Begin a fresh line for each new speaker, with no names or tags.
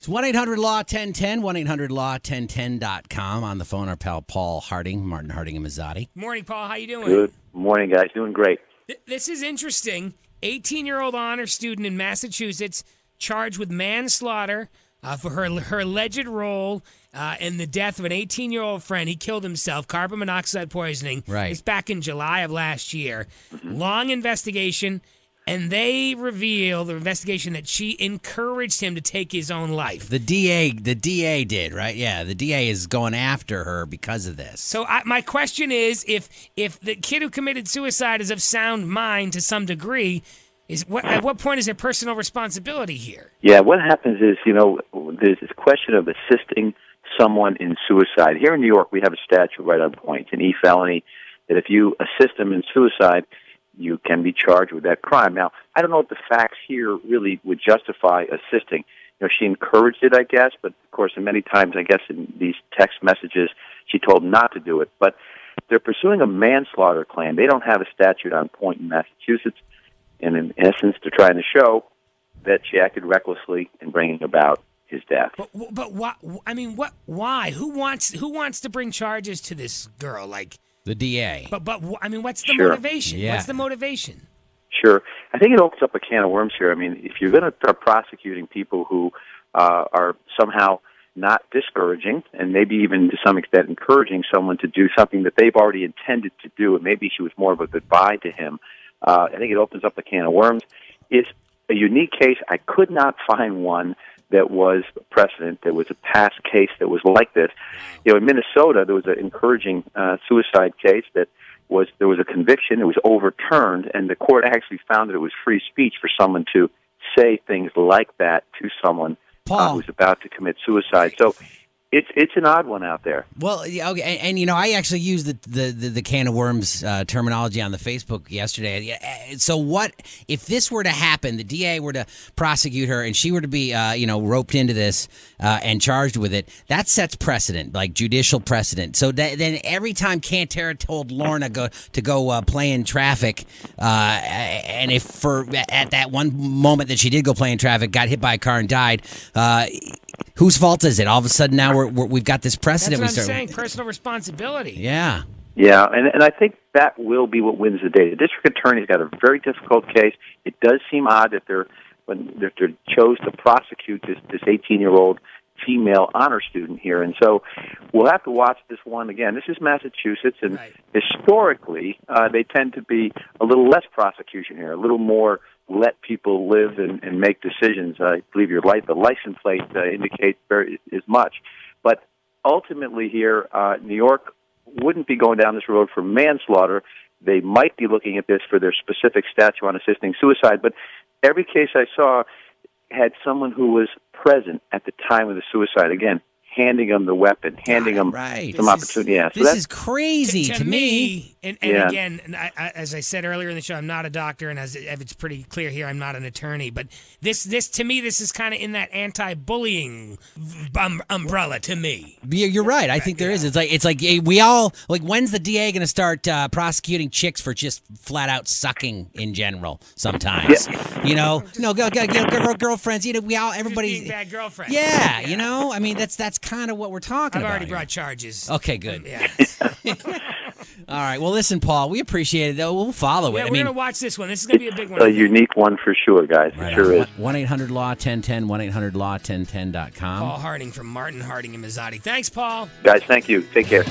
It's 1-800-LAW-1010, 1-800-LAW-1010.com. On the phone, our pal Paul Harding, Martin Harding and Mazzotti.
Morning, Paul. How you doing?
Good morning, guys. Doing great.
This is interesting. 18-year-old honor student in Massachusetts charged with manslaughter for her alleged role in the death of an 18-year-old friend. He killed himself, carbon monoxide poisoning.
Right.
It's back in July of last year. Long investigation. And they reveal the investigation that she encouraged him to take his own life.
The DA did, right? Yeah, the DA is going after her because of this.
So my question is, if the kid who committed suicide is of sound mind to some degree, at what point is there personal responsibility here?
Yeah, what happens is, there's this question of assisting someone in suicide. Here in New York, we have a statute right on point, an E-felony, that if you assist them in suicide, you can be charged with that crime. Now, I don't know if the facts here really would justify assisting. She encouraged it, I guess, but of course, many times, I guess, in these text messages, she told not to do it. But they're pursuing a manslaughter claim. They don't have a statute on point in Massachusetts, and in essence, they're trying to show that she acted recklessly in bringing about his death.
But what? I mean, what? Why? Who wants to bring charges to this girl? Like
the DA.
But I mean, what's the
Sure.
motivation?
Yeah.
What's the motivation?
Sure. I think it opens up a can of worms here. I mean, if you're going to start prosecuting people who are somehow not discouraging and maybe even to some extent encouraging someone to do something that they've already intended to do, and maybe she was more of a goodbye to him, I think it opens up a can of worms. It's a unique case. I could not find one that was precedent. There was a past case that was like this. In Minnesota, there was an encouraging suicide case there was a conviction. It was overturned, and the court actually found that it was free speech for someone to say things like that to someone who's about to commit suicide. So it's an odd one out there.
Well, yeah, okay, and I actually used the can of worms terminology on the Facebook yesterday. So what if this were to happen? The DA were to prosecute her, and she were to be roped into this and charged with it. That sets precedent, like judicial precedent. So then every time Cantera told Lorna to go play in traffic, and if at that one moment that she did go play in traffic, got hit by a car and died. Whose fault is it? All of a sudden now we've got this precedent.
That's what I'm saying. Personal responsibility.
Yeah.
Yeah, and I think that will be what wins the day. The district attorney's got a very difficult case. It does seem odd that they chose to prosecute this 18-year-old female honor student here, and so we'll have to watch this one again. This is Massachusetts, and historically they tend to be a little less prosecution here, a little more let people live and make decisions. I believe the license plate indicates as much. But ultimately here, New York wouldn't be going down this road for manslaughter. They might be looking at this for their specific statute on assisting suicide. But every case I saw had someone who was present at the time of the suicide. Again, handing them the weapon, handing them some opportunity.
This is crazy to me.
And again, as I said earlier in the show, I'm not a doctor, and as it's pretty clear here, I'm not an attorney. But this to me, this is kind of in that anti-bullying umbrella to me.
You're right. I think there is. It's like we all when's the DA going to start prosecuting chicks for just flat out sucking in general? Sometimes, girlfriends. Everybody
being bad girlfriends.
Yeah, I mean that's kind of what we're talking about.
I've already brought charges.
Okay, good.
Yeah.
All right. Well, listen, Paul, we appreciate it, though. We'll follow it.
Yeah, we're going to watch this one. This is going to be a big one.
A unique one for sure, guys.
Right
it sure is.
1-800-LAW-1010, 1-800-LAW-1010.com.
Paul Harding from Martin Harding and Mazzotti. Thanks, Paul.
Guys, thank you. Take care.